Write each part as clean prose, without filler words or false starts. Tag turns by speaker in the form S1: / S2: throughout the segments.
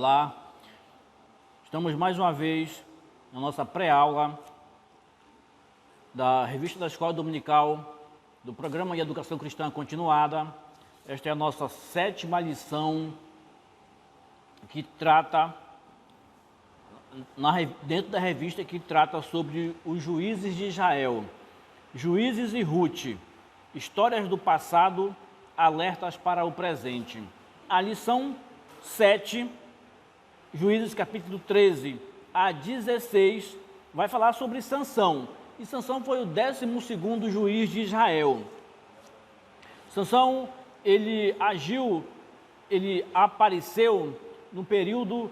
S1: Olá, estamos mais uma vez na nossa pré-aula da revista da Escola Dominical do Programa de Educação Cristã Continuada. Esta é a nossa 7ª lição que trata, dentro da revista, que trata sobre os juízes de Israel. Juízes e Ruth, histórias do passado, alertas para o presente. A lição 7, Juízes capítulo 13 a 16, vai falar sobre Sansão. E Sansão foi o 12º juiz de Israel. Sansão, ele apareceu no período,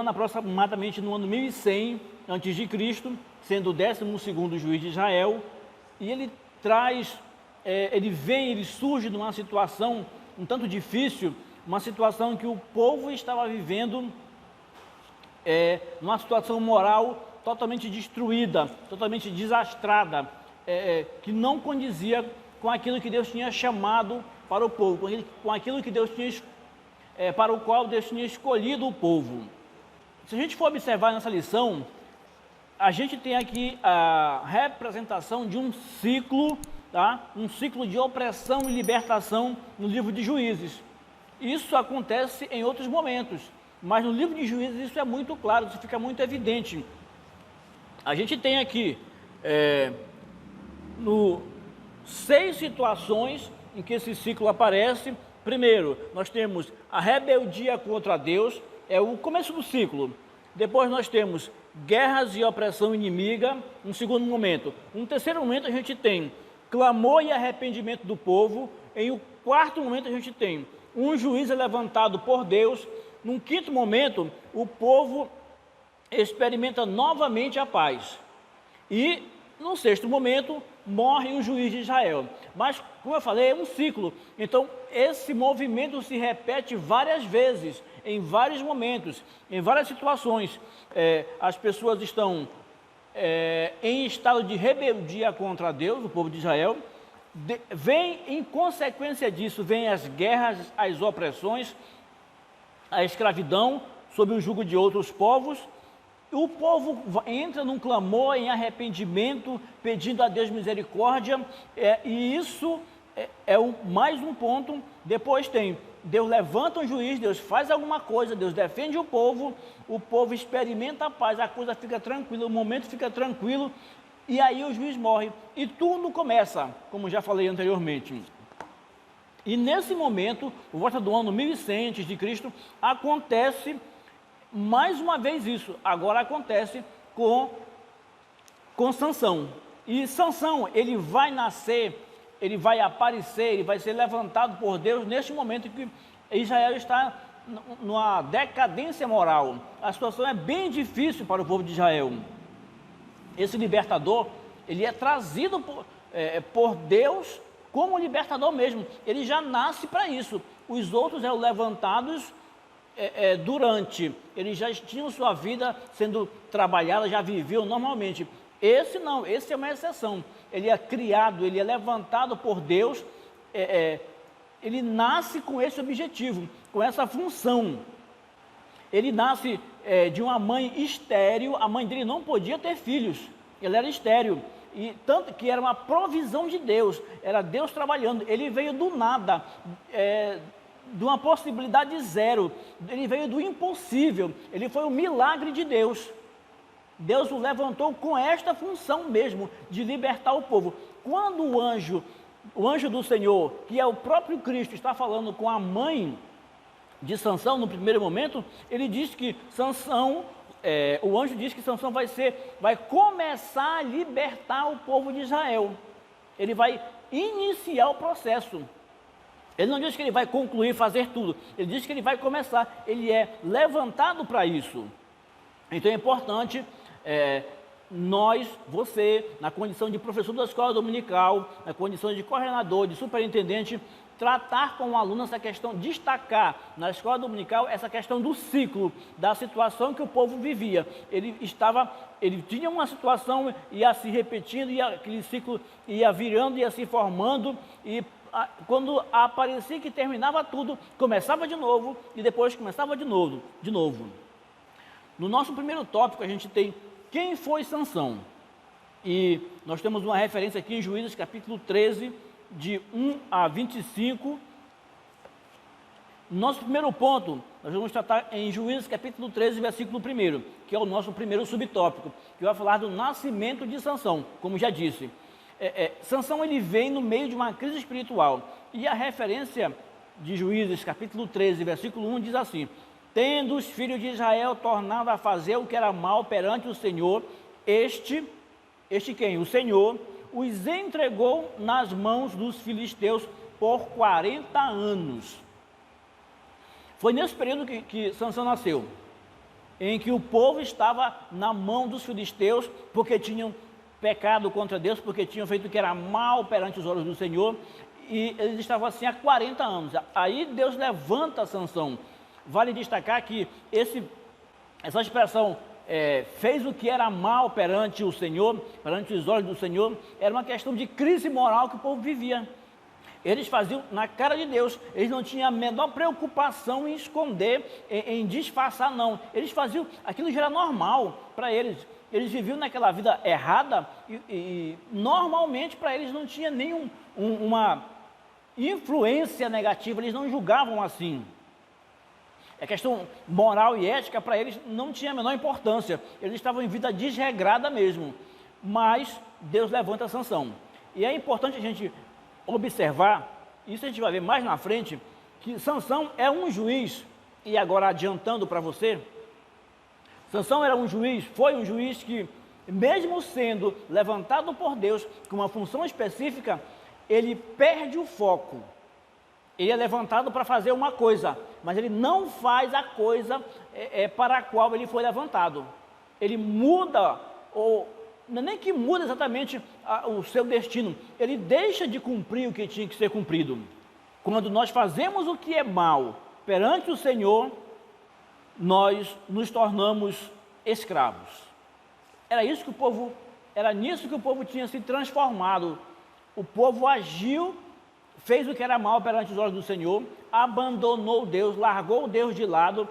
S1: aproximadamente no ano 1100 a.C., sendo o 12º juiz de Israel, e ele surge numa situação um tanto difícil, uma situação que o povo estava vivendo, numa situação moral totalmente destruída, totalmente desastrada, que não condizia com aquilo que Deus tinha chamado para o povo, com aquilo que Deus tinha, para o qual Deus tinha escolhido o povo. Se a gente for observar nessa lição, a gente tem aqui a representação de um ciclo, tá? Um ciclo de opressão e libertação no livro de Juízes. Isso acontece em outros momentos, mas no livro de Juízes isso é muito claro, isso fica muito evidente. A gente tem aqui 6 situações em que esse ciclo aparece. Primeiro, nós temos a rebeldia contra Deus, é o começo do ciclo. Depois nós temos guerras e opressão inimiga, um segundo momento. Um terceiro momento a gente tem clamor e arrependimento do povo. Em um quarto momento a gente tem um juiz levantado por Deus. Num quinto momento, o povo experimenta novamente a paz. E no sexto momento, morre o juiz de Israel. Mas, como eu falei, é um ciclo. Então, esse movimento se repete várias vezes, em vários momentos, em várias situações. As pessoas estão em estado de rebeldia contra Deus, o povo de Israel. Em consequência disso, vem as guerras, as opressões, a escravidão sob o jugo de outros povos. O povo entra num clamor, em arrependimento, pedindo a Deus misericórdia, e isso é mais um ponto. Depois tem, Deus levanta um juiz, Deus faz alguma coisa, Deus defende o povo experimenta a paz, a coisa fica tranquila, o momento fica tranquilo, e aí o juiz morre, e tudo começa, como já falei anteriormente. E nesse momento, por volta do ano 1100 a.C., acontece mais uma vez isso. Agora acontece com Sansão. E Sansão, ele vai nascer, ele vai aparecer, ele vai ser levantado por Deus neste momento que Israel está numa decadência moral. A situação é bem difícil para o povo de Israel. Esse libertador, ele é trazido por Deus como libertador mesmo. Ele já nasce para isso. Os outros eram levantados eles já tinham sua vida sendo trabalhada, já viviam normalmente. Esse não, esse é uma exceção. Ele é criado, ele é levantado por Deus, ele nasce com esse objetivo, com essa função. Ele nasce de uma mãe estéril, a mãe dele não podia ter filhos, ele era estéril, e tanto que era uma provisão de Deus, era Deus trabalhando. Ele veio do nada, de uma possibilidade zero, ele veio do impossível, ele foi um milagre de Deus. Deus o levantou com esta função mesmo, de libertar o povo. Quando o anjo do Senhor, que é o próprio Cristo, está falando com a mãe de Sansão, no primeiro momento, ele diz que Sansão, o anjo diz que Sansão vai começar a libertar o povo de Israel. Ele vai iniciar o processo. Ele não diz que ele vai concluir, fazer tudo. Ele diz que ele vai começar. Ele é levantado para isso. Então é importante você, na condição de professor da escola dominical, na condição de coordenador, de superintendente, tratar com o aluno essa questão, destacar na escola dominical essa questão do ciclo, da situação que o povo vivia. Ele tinha uma situação, ia se repetindo, aquele ciclo ia virando, ia se formando, e quando aparecia que terminava tudo, começava de novo e depois começava de novo. No nosso primeiro tópico a gente tem quem foi Sansão. E nós temos uma referência aqui em Juízes capítulo 13, de 1 a 25. Nosso primeiro ponto, nós vamos tratar em Juízes capítulo 13, versículo 1, que é o nosso primeiro subtópico, que vai falar do nascimento de Sansão, como já disse. Sansão ele vem no meio de uma crise espiritual, e a referência de Juízes capítulo 13, versículo 1 diz assim: tendo os filhos de Israel tornado a fazer o que era mal perante o Senhor, este quem? O Senhor os entregou nas mãos dos filisteus por 40 anos. Foi nesse período que Sansão nasceu, em que o povo estava na mão dos filisteus, porque tinham pecado contra Deus, porque tinham feito o que era mal perante os olhos do Senhor, e eles estavam assim há 40 anos. Aí Deus levanta Sansão. Vale destacar que essa expressão, fez o que era mal perante o Senhor, perante os olhos do Senhor, era uma questão de crise moral que o povo vivia. Eles faziam na cara de Deus, eles não tinham a menor preocupação em esconder, em disfarçar, não. Eles faziam, aquilo já era normal para eles. Eles viviam naquela vida errada e normalmente para eles não tinha nenhuma influência negativa, eles não julgavam assim. A questão moral e ética para eles não tinha a menor importância, eles estavam em vida desregrada mesmo, mas Deus levanta Sansão. E é importante a gente observar, isso a gente vai ver mais na frente, que Sansão é um juiz, e agora adiantando para você, Sansão era um juiz, foi um juiz que, mesmo sendo levantado por Deus com uma função específica, ele perde o foco. Ele é levantado para fazer uma coisa, mas ele não faz a coisa para a qual ele foi levantado. Ele muda, ou não é nem que muda exatamente o seu destino, ele deixa de cumprir o que tinha que ser cumprido. Quando nós fazemos o que é mal perante o Senhor, nós nos tornamos escravos. Era nisso que o povo tinha se transformado. O povo agiu, fez o que era mal perante os olhos do Senhor, abandonou Deus, largou Deus de lado.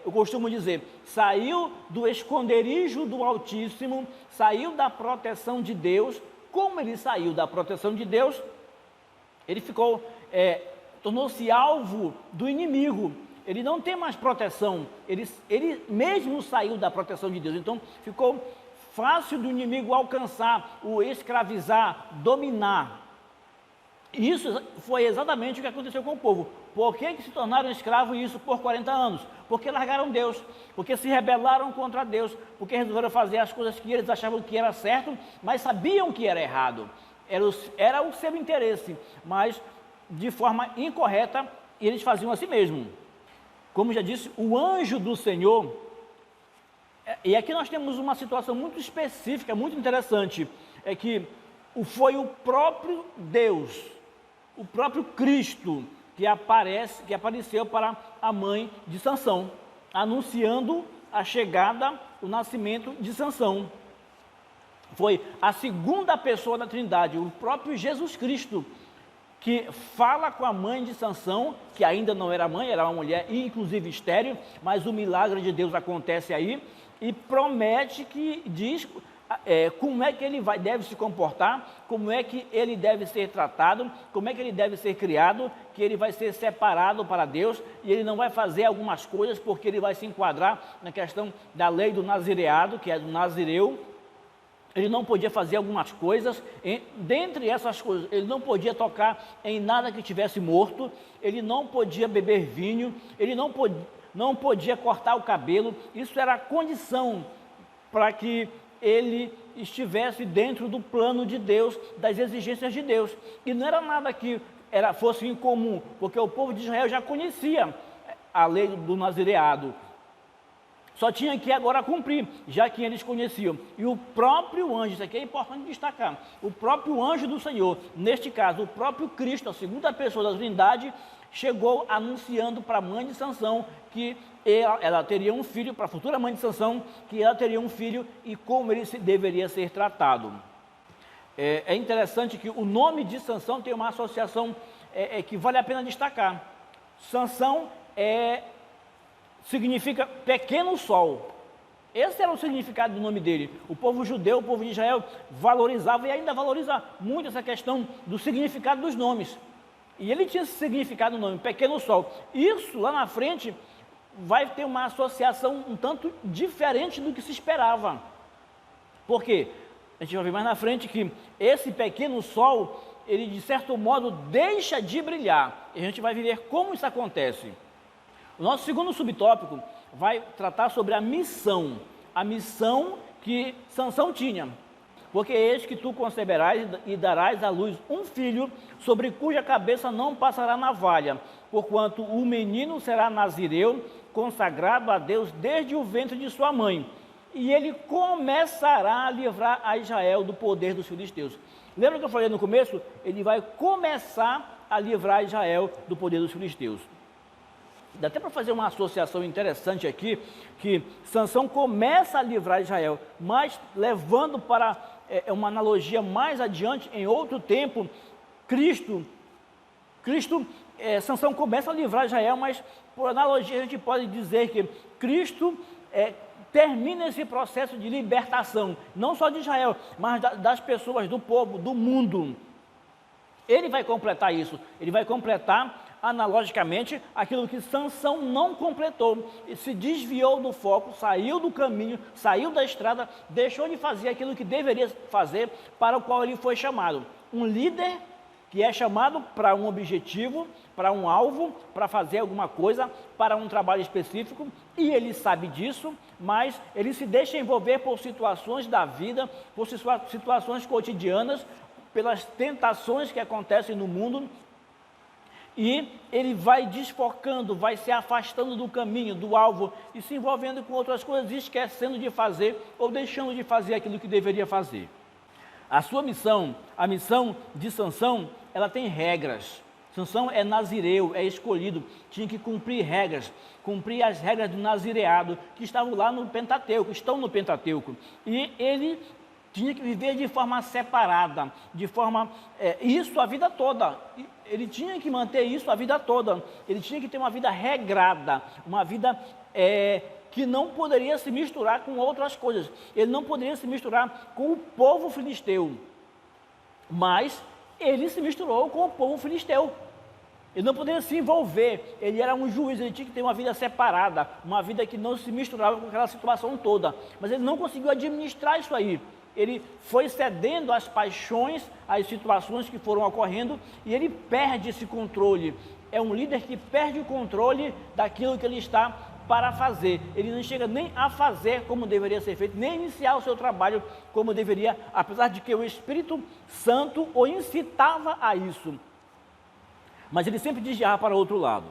S1: Eu costumo dizer, saiu do esconderijo do Altíssimo, saiu da proteção de Deus. Como ele saiu da proteção de Deus, ele tornou-se alvo do inimigo. Ele não tem mais proteção, ele mesmo saiu da proteção de Deus, então ficou fácil do inimigo alcançar, o escravizar, dominar. E isso foi exatamente o que aconteceu com o povo. Por que se tornaram escravos isso por 40 anos? Porque largaram Deus, porque se rebelaram contra Deus, porque resolveram fazer as coisas que eles achavam que era certo, mas sabiam que era errado. Era o seu interesse, mas de forma incorreta, eles faziam assim mesmo. Como já disse, o anjo do Senhor, e aqui nós temos uma situação muito específica, muito interessante, é que foi o próprio Deus, o próprio Cristo, que apareceu para a mãe de Sansão, anunciando a chegada, o nascimento de Sansão. Foi a segunda pessoa da Trindade, o próprio Jesus Cristo, que fala com a mãe de Sansão, que ainda não era mãe, era uma mulher, inclusive estéril, mas o milagre de Deus acontece aí, e promete diz como é que ele deve se comportar, como é que ele deve ser tratado, como é que ele deve ser criado, que ele vai ser separado para Deus, e ele não vai fazer algumas coisas, porque ele vai se enquadrar na questão da lei do nazireado, que é do nazireu. Ele não podia fazer algumas coisas, dentre essas coisas, ele não podia tocar em nada que tivesse morto, ele não podia beber vinho, ele não podia cortar o cabelo. Isso era a condição para que ele estivesse dentro do plano de Deus, das exigências de Deus. E não era nada que fosse incomum, porque o povo de Israel já conhecia a lei do nazireado. Só tinha que agora cumprir, já que eles conheciam. E o próprio anjo, isso aqui é importante destacar, o próprio anjo do Senhor, neste caso, o próprio Cristo, a segunda pessoa da Trindade, chegou anunciando para a mãe de Sansão que ela teria um filho, para a futura mãe de Sansão, que ela teria um filho e como ele deveria ser tratado. É interessante que o nome de Sansão tem uma associação que vale a pena destacar. Sansão significa pequeno sol. Esse era o significado do nome dele. O povo judeu, o povo de Israel, valorizava e ainda valoriza muito essa questão do significado dos nomes. E ele tinha esse significado no nome, pequeno sol. Isso, lá na frente, vai ter uma associação um tanto diferente do que se esperava. Por quê? A gente vai ver mais na frente que esse pequeno sol, ele de certo modo deixa de brilhar. E a gente vai ver como isso acontece. O nosso segundo subtópico vai tratar sobre a missão que Sansão tinha. Porque eis que tu conceberás e darás à luz um filho, sobre cuja cabeça não passará navalha, porquanto o menino será nazireu, consagrado a Deus desde o ventre de sua mãe. E ele começará a livrar a Israel do poder dos filisteus. Lembra que eu falei no começo? Ele vai começar a livrar Israel do poder dos filisteus. Dá até para fazer uma associação interessante aqui, que Sansão começa a livrar Israel, mas levando para uma analogia mais adiante, em outro tempo, Sansão começa a livrar Israel, mas por analogia a gente pode dizer que Cristo termina esse processo de libertação, não só de Israel, mas das pessoas, do povo, do mundo. Ele vai completar isso, ele vai completar analogicamente aquilo que Sansão não completou, e se desviou do foco, saiu do caminho, saiu da estrada, deixou de fazer aquilo que deveria fazer, para o qual ele foi chamado. Um líder que é chamado para um objetivo, para um alvo, para fazer alguma coisa, para um trabalho específico, e ele sabe disso, mas ele se deixa envolver por situações da vida, por situações cotidianas, pelas tentações que acontecem no mundo, e ele vai desfocando, vai se afastando do caminho, do alvo, e se envolvendo com outras coisas, esquecendo de fazer ou deixando de fazer aquilo que deveria fazer. A sua missão, a missão de Sansão, ela tem regras. Sansão é nazireu, é escolhido, tinha que cumprir regras, cumprir as regras do nazireado, que estavam lá no Pentateuco, estão no Pentateuco, e ele tinha que viver de forma separada, de forma, isso a vida toda. Ele tinha que manter isso a vida toda. Ele tinha que ter uma vida regrada, uma vida que não poderia se misturar com outras coisas. Ele não poderia se misturar com o povo filisteu. Mas ele se misturou com o povo filisteu. Ele não poderia se envolver. Ele era um juiz, ele tinha que ter uma vida separada, uma vida que não se misturava com aquela situação toda. Mas ele não conseguiu administrar isso aí. Ele foi cedendo às paixões, às situações que foram ocorrendo, e ele perde esse controle. É um líder que perde o controle daquilo que ele está para fazer. Ele não chega nem a fazer como deveria ser feito, nem iniciar o seu trabalho como deveria, apesar de que o Espírito Santo o incitava a isso. Mas ele sempre desviava para o outro lado.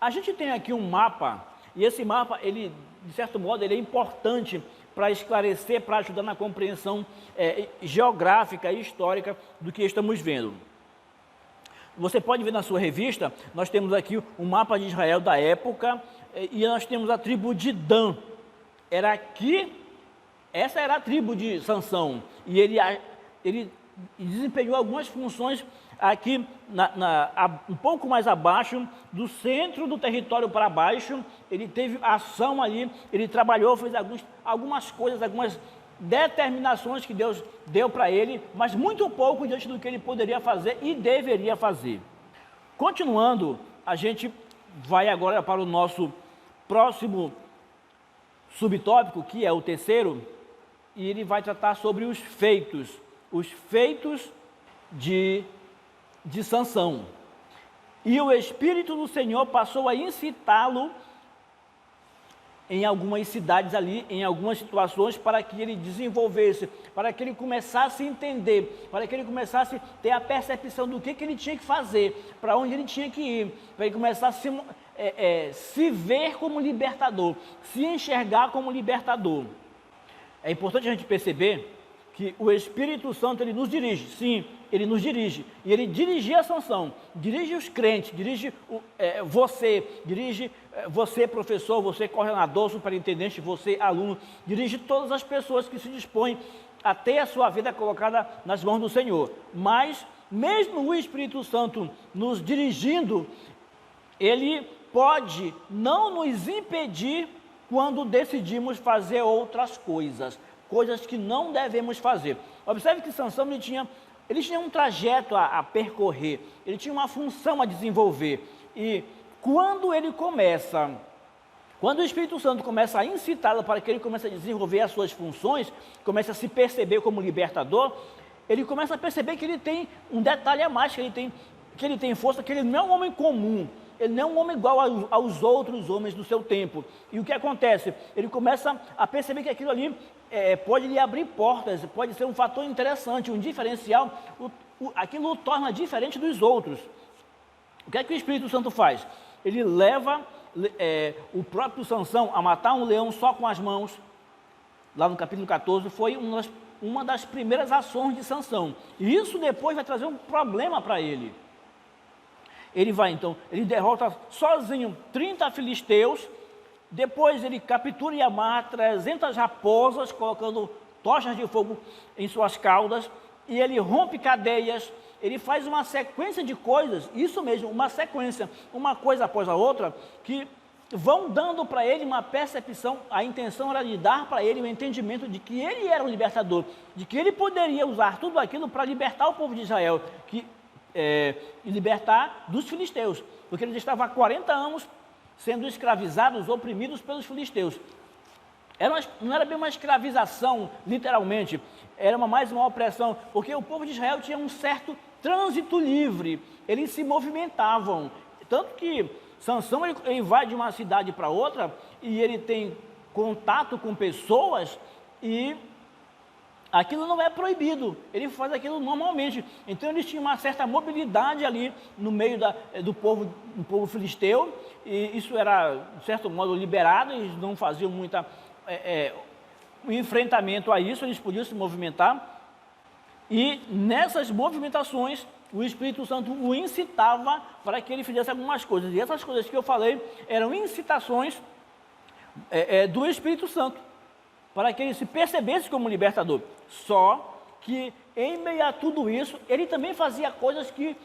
S1: A gente tem aqui um mapa, e esse mapa, ele, de certo modo, ele é importante para esclarecer, para ajudar na compreensão geográfica e histórica do que estamos vendo. Você pode ver na sua revista, nós temos aqui um mapa de Israel da época, e nós temos a tribo de Dan. Essa era a tribo de Sansão, e ele desempenhou algumas funções aqui, um pouco mais abaixo, do centro do território para baixo. Ele teve ação ali, ele trabalhou, fez algumas coisas, algumas determinações que Deus deu para ele, mas muito pouco diante do que ele poderia fazer e deveria fazer. Continuando, a gente vai agora para o nosso próximo subtópico, que é o terceiro, e ele vai tratar sobre os feitos de Sansão. E o Espírito do Senhor passou a incitá-lo em algumas cidades ali, em algumas situações, para que ele desenvolvesse, para que ele começasse a entender, para que ele começasse a ter a percepção do que ele tinha que fazer, para onde ele tinha que ir, para ele começar a se ver como libertador, se enxergar como libertador. É importante a gente perceber que o Espírito Santo, ele nos dirige, sim, ele nos dirige, e ele dirigia Sansão, dirige os crentes, dirige você professor, você coordenador, superintendente, você aluno, dirige todas as pessoas que se dispõem a ter a sua vida colocada nas mãos do Senhor. Mas, mesmo o Espírito Santo nos dirigindo, ele pode não nos impedir quando decidimos fazer outras coisas, coisas que não devemos fazer. Observe que Sansão ele tinha um trajeto a percorrer, ele tinha uma função a desenvolver. E quando o Espírito Santo começa a incitá-lo para que ele comece a desenvolver as suas funções, comece a se perceber como libertador, ele começa a perceber que ele tem um detalhe a mais, que ele tem força, que ele não é um homem comum, ele não é um homem igual aos outros homens do seu tempo. E o que acontece? Ele começa a perceber que aquilo ali pode lhe abrir portas, pode ser um fator interessante, um diferencial, aquilo o torna diferente dos outros. O que é que o Espírito Santo faz? Ele leva o próprio Sansão a matar um leão só com as mãos. Lá no capítulo 14 foi uma das primeiras ações de Sansão. E isso depois vai trazer um problema para ele. Ele derrota sozinho 30 filisteus, depois ele captura e amarra 300 raposas, colocando tochas de fogo em suas caudas, e ele rompe cadeias, ele faz uma sequência de coisas, isso mesmo, uma sequência, uma coisa após a outra, que vão dando para ele uma percepção, a intenção era de dar para ele o entendimento de que ele era um libertador, de que ele poderia usar tudo aquilo para libertar o povo de Israel, e libertar dos filisteus, porque eles estavam há 40 anos sendo escravizados, oprimidos pelos filisteus. Não era bem uma escravização, literalmente, era mais uma opressão, porque o povo de Israel tinha um certo trânsito livre, eles se movimentavam, tanto que Sansão ele vai de uma cidade para outra e ele tem contato com pessoas e aquilo não é proibido, ele faz aquilo normalmente. Então eles tinham uma certa mobilidade ali no meio do povo filisteu, e isso era, de certo modo, liberado, eles não faziam muita enfrentamento a isso, eles podiam se movimentar. E nessas movimentações, o Espírito Santo o incitava para que ele fizesse algumas coisas. E essas coisas que eu falei eram incitações do Espírito Santo, para que ele se percebesse como libertador. Só que, em meio a tudo isso, ele também fazia coisas que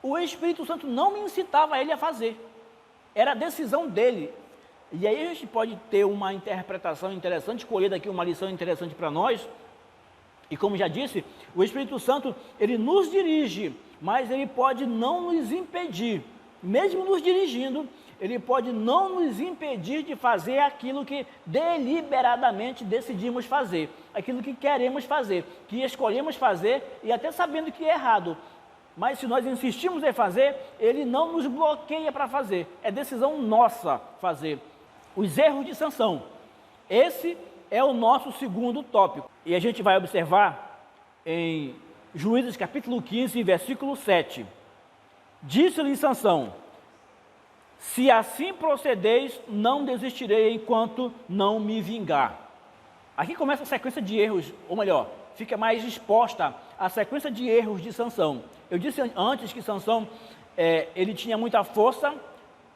S1: o Espírito Santo não incitava ele a fazer. Era a decisão dele. E aí a gente pode ter uma interpretação interessante, escolher daqui uma lição interessante para nós. E como já disse, o Espírito Santo, ele nos dirige, mas ele pode não nos impedir. Mesmo nos dirigindo, ele pode não nos impedir de fazer aquilo que deliberadamente decidimos fazer, aquilo que queremos fazer, que escolhemos fazer e até sabendo que é errado. Mas se nós insistimos em fazer, ele não nos bloqueia para fazer, é decisão nossa fazer. Os erros de Sansão, esse é o nosso segundo tópico. E a gente vai observar em Juízes capítulo 15, versículo 7. Disse-lhe Sansão: se assim procedeis, não desistirei enquanto não me vingar. Aqui começa a sequência de erros, ou melhor, fica mais exposta a sequência de erros de Sansão. Eu disse antes que Sansão, ele tinha muita força,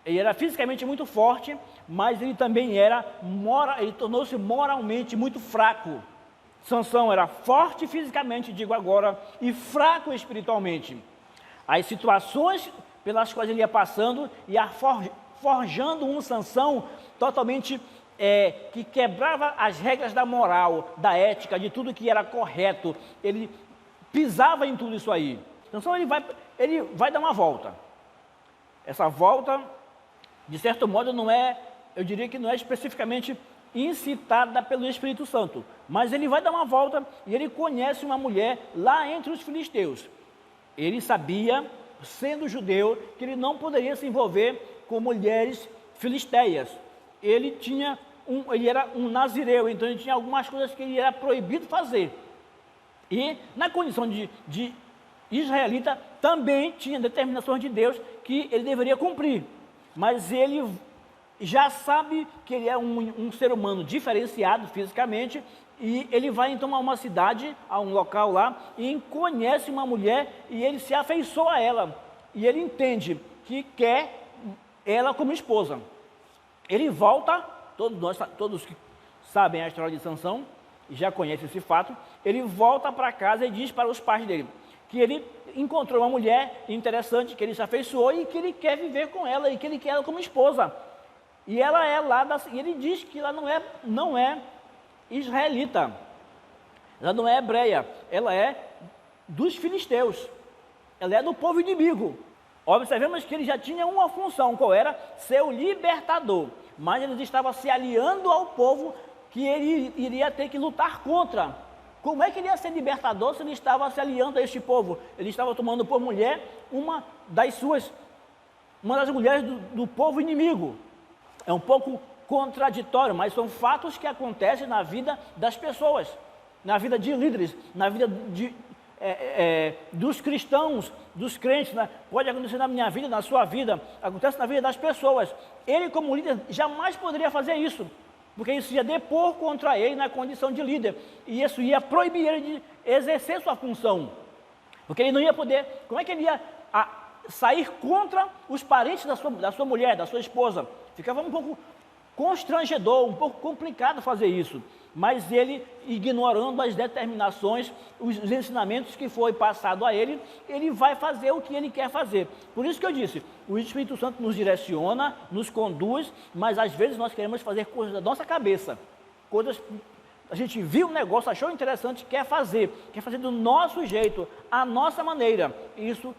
S1: ele era fisicamente muito forte, mas ele também ele tornou-se moralmente muito fraco. Sansão era forte fisicamente, digo agora, e fraco espiritualmente. As situações pelas quais ele ia passando e forjando um Sansão totalmente que quebrava as regras da moral, da ética, de tudo que era correto. Ele pisava em tudo isso aí. Sansão ele vai dar uma volta. Essa volta, de certo modo, eu diria que não é especificamente incitada pelo Espírito Santo, mas ele vai dar uma volta e ele conhece uma mulher lá entre os filisteus. Ele sabia, sendo judeu, que ele não poderia se envolver com mulheres filisteias. Ele era um nazireu, então ele tinha algumas coisas que ele era proibido fazer. E na condição de israelita, também tinha determinações de Deus que ele deveria cumprir. Mas ele já sabe que ele é um ser humano diferenciado fisicamente, e ele vai então a uma cidade, a um local lá, e conhece uma mulher e ele se afeiçoa a ela. E ele entende que quer ela como esposa. Ele volta, todos que sabem a história de Sansão, já conhece esse fato, ele volta para casa e diz para os pais dele que ele encontrou uma mulher interessante, que ele se afeiçoou e que ele quer viver com ela e que ele quer ela como esposa. E ela é lá, e ele diz que ela não é israelita, ela não é hebreia, ela é dos filisteus, ela é do povo inimigo. Observemos que ele já tinha uma função, qual era? Ser o libertador, mas ele estava se aliando ao povo que ele iria ter que lutar contra. Como é que ele ia ser libertador se ele estava se aliando a este povo? Ele estava tomando por mulher uma das mulheres do povo inimigo. É um pouco contraditório, mas são fatos que acontecem na vida das pessoas, na vida de líderes, na vida dos cristãos, dos crentes, né? Pode acontecer na minha vida, na sua vida, acontece na vida das pessoas. Ele, como líder, jamais poderia fazer isso, porque isso ia depor contra ele na condição de líder, e isso ia proibir ele de exercer sua função, porque ele não ia poder. Como é que ele ia sair contra os parentes da sua mulher, da sua esposa? Ficava um pouco constrangedor, um pouco complicado fazer isso, mas ele, ignorando as determinações, os ensinamentos que foi passado a ele, ele vai fazer o que ele quer fazer. Por isso que eu disse, o Espírito Santo nos direciona, nos conduz, mas às vezes nós queremos fazer coisas da nossa cabeça, coisas, a gente viu um negócio, achou interessante, quer fazer do nosso jeito, a nossa maneira. Isso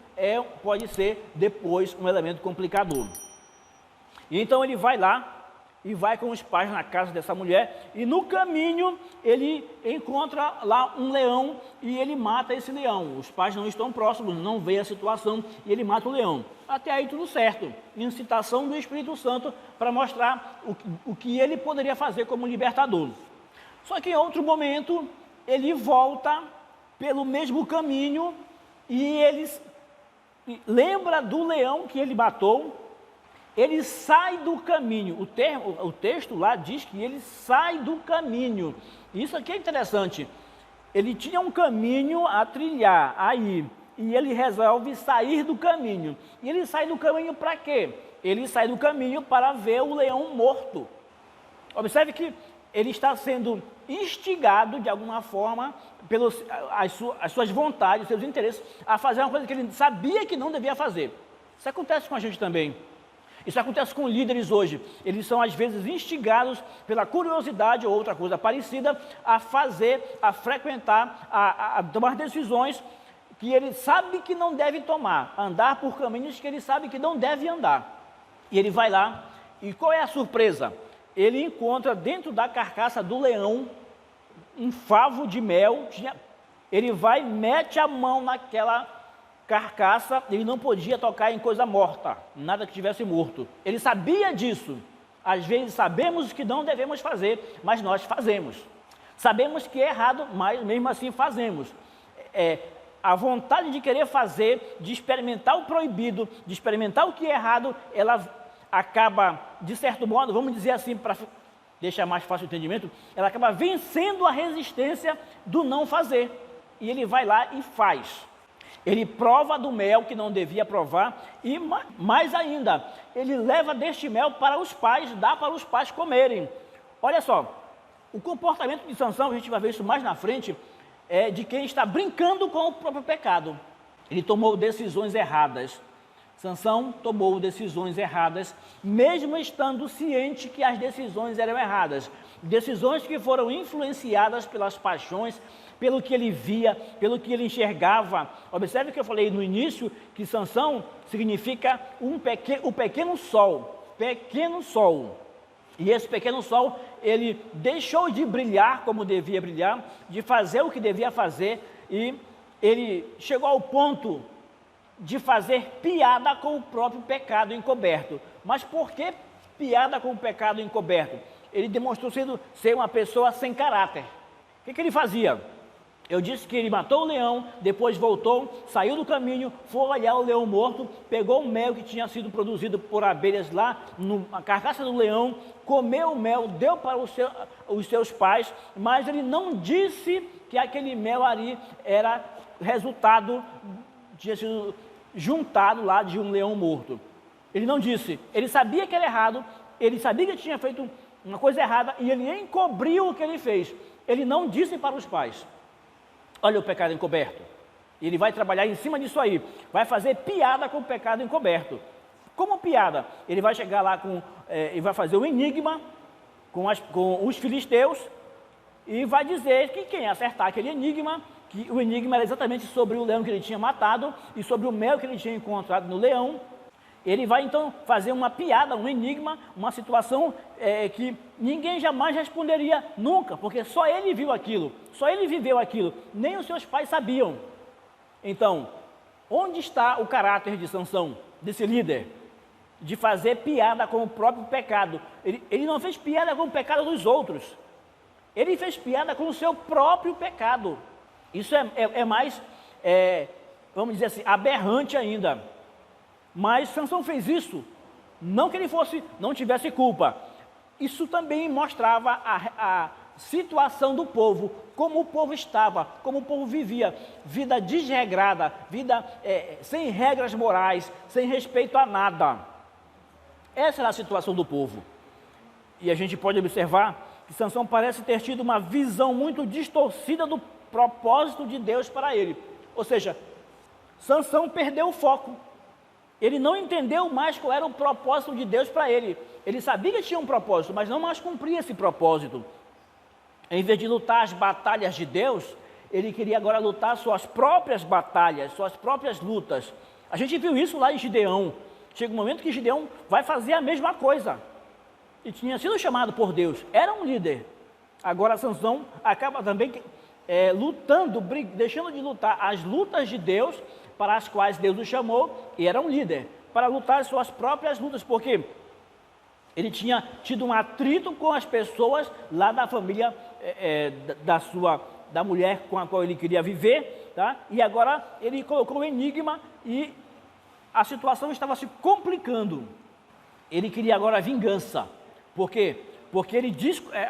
S1: pode ser depois um elemento complicador. E então ele vai lá e vai com os pais na casa dessa mulher, e no caminho ele encontra lá um leão e ele mata esse leão. Os pais não estão próximos, não veem a situação e ele mata o leão. Até aí tudo certo, incitação do Espírito Santo para mostrar o que ele poderia fazer como libertador. Só que em outro momento ele volta pelo mesmo caminho e ele lembra do leão que ele matou. Ele sai do caminho, o texto lá diz que ele sai do caminho. Isso aqui é interessante. Ele tinha um caminho a trilhar aí, e ele resolve sair do caminho. E ele sai do caminho para quê? Ele sai do caminho para ver o leão morto. Observe que ele está sendo instigado de alguma forma pelas suas vontades, seus interesses, a fazer uma coisa que ele sabia que não devia fazer. Isso acontece com a gente também. Isso acontece com líderes hoje. Eles são às vezes instigados pela curiosidade ou outra coisa parecida a fazer, a frequentar, a tomar decisões que ele sabe que não deve tomar, andar por caminhos que ele sabe que não deve andar. E ele vai lá, e qual é a surpresa? Ele encontra dentro da carcaça do leão um favo de mel. Ele vai, mete a mão naquela carcaça, ele não podia tocar em coisa morta, nada que tivesse morto. Ele sabia disso. Às vezes sabemos que não devemos fazer, mas nós fazemos. Sabemos que é errado, mas mesmo assim fazemos. A vontade de querer fazer, de experimentar o proibido, de experimentar o que é errado, ela acaba, de certo modo, vamos dizer assim, para deixar mais fácil o entendimento, ela acaba vencendo a resistência do não fazer. E ele vai lá e faz. Ele prova do mel que não devia provar e, mais ainda, ele leva deste mel para os pais, dá para os pais comerem. Olha só, o comportamento de Sansão, a gente vai ver isso mais na frente, é de quem está brincando com o próprio pecado. Ele tomou decisões erradas. Sansão tomou decisões erradas, mesmo estando ciente que as decisões eram erradas. Decisões que foram influenciadas pelas paixões, pelo que ele via, pelo que ele enxergava. Observe que eu falei no início que Sansão significa o pequeno sol, E esse pequeno sol, ele deixou de brilhar como devia brilhar, de fazer o que devia fazer, e ele chegou ao ponto de fazer piada com o próprio pecado encoberto. Mas por que piada com o pecado encoberto? Ele demonstrou ser uma pessoa sem caráter. O que ele fazia? Eu disse que ele matou o leão, depois voltou, saiu do caminho, foi olhar o leão morto, pegou o mel que tinha sido produzido por abelhas lá na carcaça do leão, comeu o mel, deu para os seus pais, mas ele não disse que aquele mel ali era resultado, tinha sido juntado lá de um leão morto. Ele não disse, ele sabia que era errado, ele sabia que tinha feito uma coisa errada e ele encobriu o que ele fez. Ele não disse para os pais: olha o pecado encoberto. Ele vai trabalhar em cima disso aí, vai fazer piada com o pecado encoberto. Como piada? Ele vai chegar lá e vai fazer um enigma com os filisteus e vai dizer que quem acertar aquele enigma, que o enigma era exatamente sobre o leão que ele tinha matado e sobre o mel que ele tinha encontrado no leão. Ele vai então fazer uma piada, um enigma, uma situação que ninguém jamais responderia nunca, porque só ele viu aquilo, só ele viveu aquilo, nem os seus pais sabiam. Então, onde está o caráter de Sansão, desse líder? De fazer piada com o próprio pecado. Ele não fez piada com o pecado dos outros, ele fez piada com o seu próprio pecado. Isso é mais, vamos dizer assim, aberrante ainda. Mas Sansão fez isso, não que ele não tivesse culpa. Isso também mostrava a situação do povo, como o povo estava, como o povo vivia, vida desregrada, vida sem regras morais, sem respeito a nada. Essa era a situação do povo. E a gente pode observar que Sansão parece ter tido uma visão muito distorcida do propósito de Deus para ele. Ou seja, Sansão perdeu o foco. Ele não entendeu mais qual era o propósito de Deus para ele. Ele sabia que tinha um propósito, mas não mais cumpria esse propósito. Em vez de lutar as batalhas de Deus, ele queria agora lutar suas próprias batalhas, suas próprias lutas. A gente viu isso lá em Gideão. Chega um momento que Gideão vai fazer a mesma coisa. E tinha sido chamado por Deus, era um líder. Agora Sansão acaba também lutando, deixando de lutar as lutas de Deus, para as quais Deus o chamou, e era um líder, para lutar as suas próprias lutas, porque ele tinha tido um atrito com as pessoas lá da família da mulher com a qual ele queria viver, tá? E agora ele colocou um enigma e a situação estava se complicando. Ele queria agora vingança. Por quê? Porque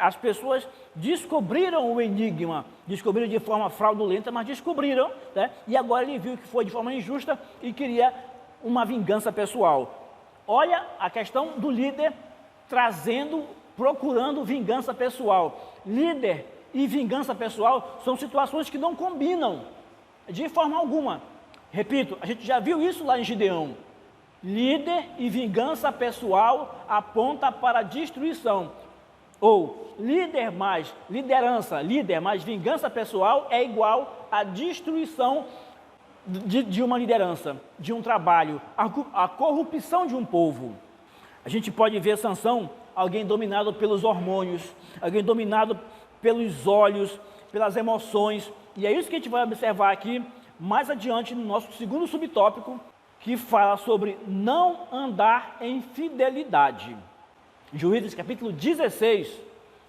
S1: as pessoas descobriram o enigma, descobriram de forma fraudulenta, mas descobriram, né? E agora ele viu que foi de forma injusta e queria uma vingança pessoal. Olha a questão do líder procurando vingança pessoal. Líder e vingança pessoal são situações que não combinam de forma alguma. Repito, a gente já viu isso lá em Gideão. Líder e vingança pessoal aponta para a destruição. Ou líder mais vingança pessoal é igual à destruição de uma liderança, de um trabalho, a corrupção de um povo. A gente pode ver Sansão, alguém dominado pelos hormônios, alguém dominado pelos olhos, pelas emoções. E é isso que a gente vai observar aqui mais adiante no nosso segundo subtópico, que fala sobre não andar em fidelidade. Juízes capítulo 16,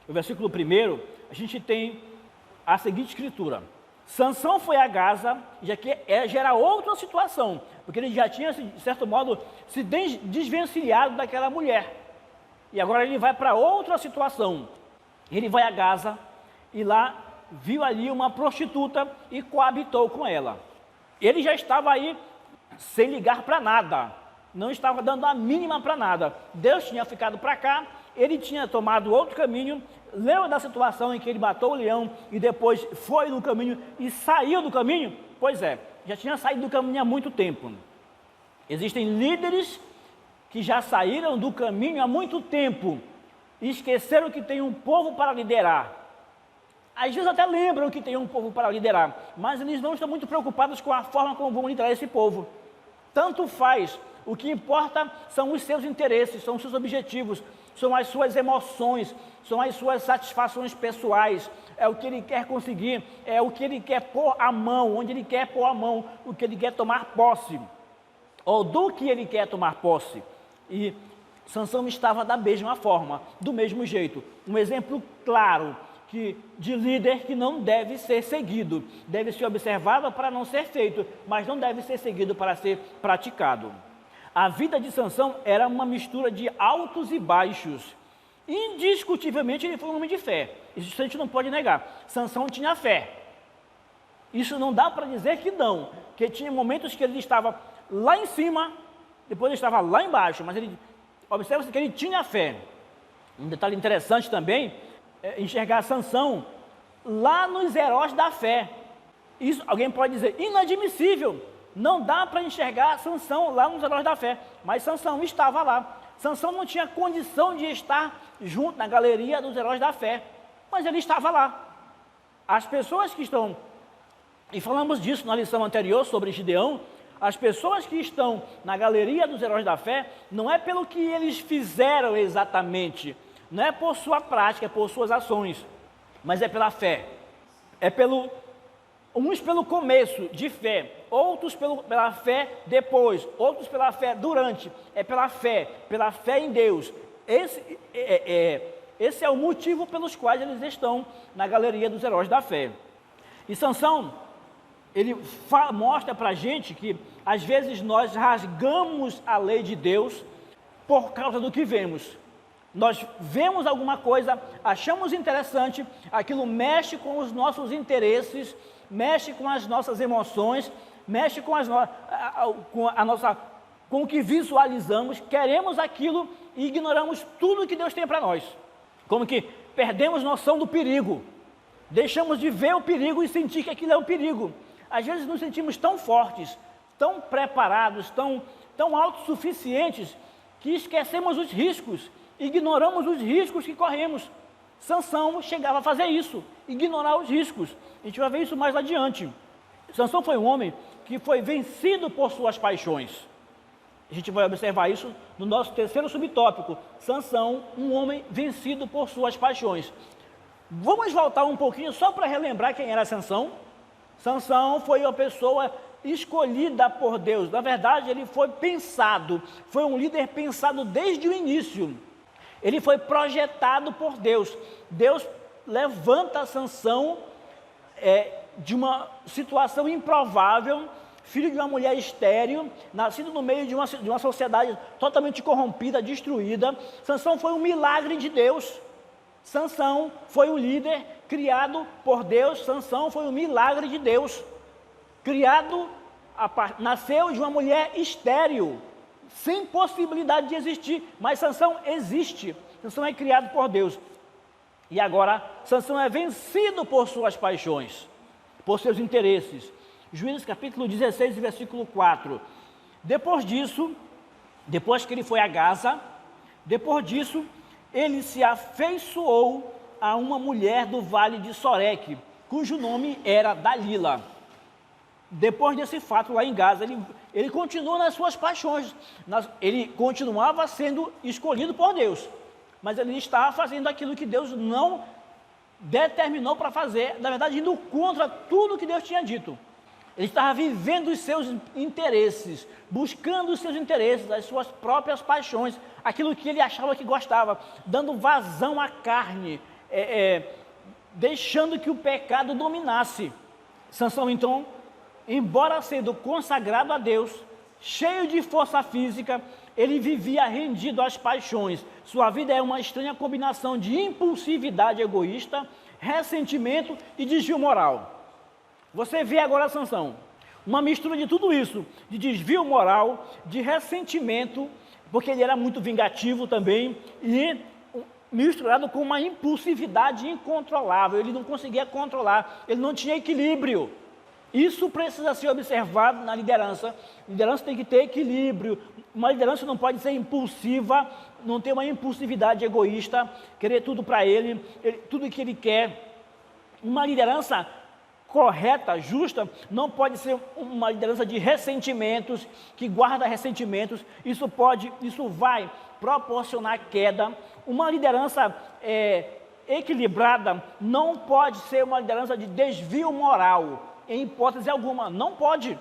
S1: o versículo 1, a gente tem a seguinte escritura: Sansão foi a Gaza, já era outra situação, porque ele já tinha, de certo modo, se desvencilhado daquela mulher. E agora ele vai para outra situação. Ele vai a Gaza e lá viu ali uma prostituta e coabitou com ela. Ele já estava aí sem ligar para nada, não estava dando a mínima para nada. Deus tinha ficado para cá, ele tinha tomado outro caminho. Lembra da situação em que ele matou o leão e depois foi no caminho e saiu do caminho? Pois é, já tinha saído do caminho há muito tempo. Existem líderes que já saíram do caminho há muito tempo e esqueceram que tem um povo para liderar. Às vezes até lembram que tem um povo para liderar, mas eles não estão muito preocupados com a forma como vão liderar esse povo. Tanto faz, o que importa são os seus interesses, são os seus objetivos, são as suas emoções, são as suas satisfações pessoais, é o que ele quer conseguir, é o que ele quer pôr a mão, onde ele quer pôr a mão, o que ele quer tomar posse, ou do que ele quer tomar posse. E Sansão estava da mesma forma, do mesmo jeito, um exemplo claro de líder que não deve ser seguido, deve ser observado para não ser feito, mas não deve ser seguido para ser praticado. A vida de Sansão era uma mistura de altos e baixos. Indiscutivelmente ele foi um homem de fé, isso a gente não pode negar. Sansão tinha fé, isso não dá para dizer que não, que tinha momentos que ele estava lá em cima, depois ele estava lá embaixo, mas observa-se que ele tinha fé. Um detalhe interessante também é enxergar Sansão lá nos heróis da fé. Isso alguém pode dizer, inadmissível, não dá para enxergar Sansão lá nos heróis da fé, mas Sansão estava lá. Sansão não tinha condição de estar junto na galeria dos heróis da fé, mas ele estava lá. As pessoas que estão, e falamos disso na lição anterior sobre Gideão, as pessoas que estão na galeria dos heróis da fé, não é pelo que eles fizeram exatamente, não é por sua prática, é por suas ações, mas é pela fé. É uns pelo começo de fé, outros pela fé depois, outros pela fé durante, é pela fé em Deus. Esse é o motivo pelos quais eles estão na galeria dos heróis da fé. E Sansão, ele mostra para a gente que às vezes nós rasgamos a lei de Deus por causa do que vemos. Nós vemos alguma coisa, achamos interessante, aquilo mexe com os nossos interesses, mexe com as nossas emoções, mexe com com o que visualizamos, queremos aquilo e ignoramos tudo que Deus tem para nós. Como que perdemos noção do perigo, deixamos de ver o perigo e sentir que aquilo é um perigo. Às vezes nos sentimos tão fortes, tão preparados, tão autossuficientes, que esquecemos os riscos, ignoramos os riscos que corremos. Sansão chegava a fazer isso, ignorar os riscos. A gente vai ver isso mais adiante. Sansão foi um homem que foi vencido por suas paixões. A gente vai observar isso no nosso terceiro subtópico. Sansão, um homem vencido por suas paixões. Vamos voltar um pouquinho só para relembrar quem era Sansão. Sansão foi uma pessoa escolhida por Deus. Na verdade, ele foi pensado, foi um líder pensado desde o início. Ele foi projetado por Deus. Deus levanta Sansão de uma situação improvável, filho de uma mulher estéril, nascido no meio de uma sociedade totalmente corrompida, destruída. Sansão foi um milagre de Deus. Sansão foi um líder criado por Deus. Sansão foi um milagre de Deus. Nasceu de uma mulher estéril, sem possibilidade de existir, mas Sansão existe. Sansão é criado por Deus. E agora, Sansão é vencido por suas paixões, por seus interesses. Juízes capítulo 16, versículo 4. Depois que ele foi a Gaza, depois disso, ele se afeiçoou a uma mulher do vale de Soreque, cujo nome era Dalila. Depois desse fato lá em Gaza, ele continua nas suas paixões, ele continuava sendo escolhido por Deus, mas ele estava fazendo aquilo que Deus não determinou para fazer, na verdade indo contra tudo que Deus tinha dito. Ele estava vivendo os seus interesses, buscando os seus interesses, as suas próprias paixões, aquilo que ele achava que gostava, dando vazão à carne, deixando que o pecado dominasse. Sansão, então, embora sendo consagrado a Deus, cheio de força física, ele vivia rendido às paixões. Sua vida é uma estranha combinação de impulsividade egoísta, ressentimento e desvio moral. Você vê agora Sansão, uma mistura de tudo isso, de desvio moral, de ressentimento, porque ele era muito vingativo também, e misturado com uma impulsividade incontrolável. Ele não conseguia controlar, ele não tinha equilíbrio. Isso precisa ser observado na liderança. A liderança tem que ter equilíbrio. Uma liderança não pode ser impulsiva, não ter uma impulsividade egoísta, querer tudo para ele, tudo que ele quer. Uma liderança correta, justa, não pode ser uma liderança de ressentimentos, que guarda ressentimentos. Isso vai proporcionar queda. Uma liderança equilibrada não pode ser uma liderança de desvio moral, em hipótese alguma, não pode.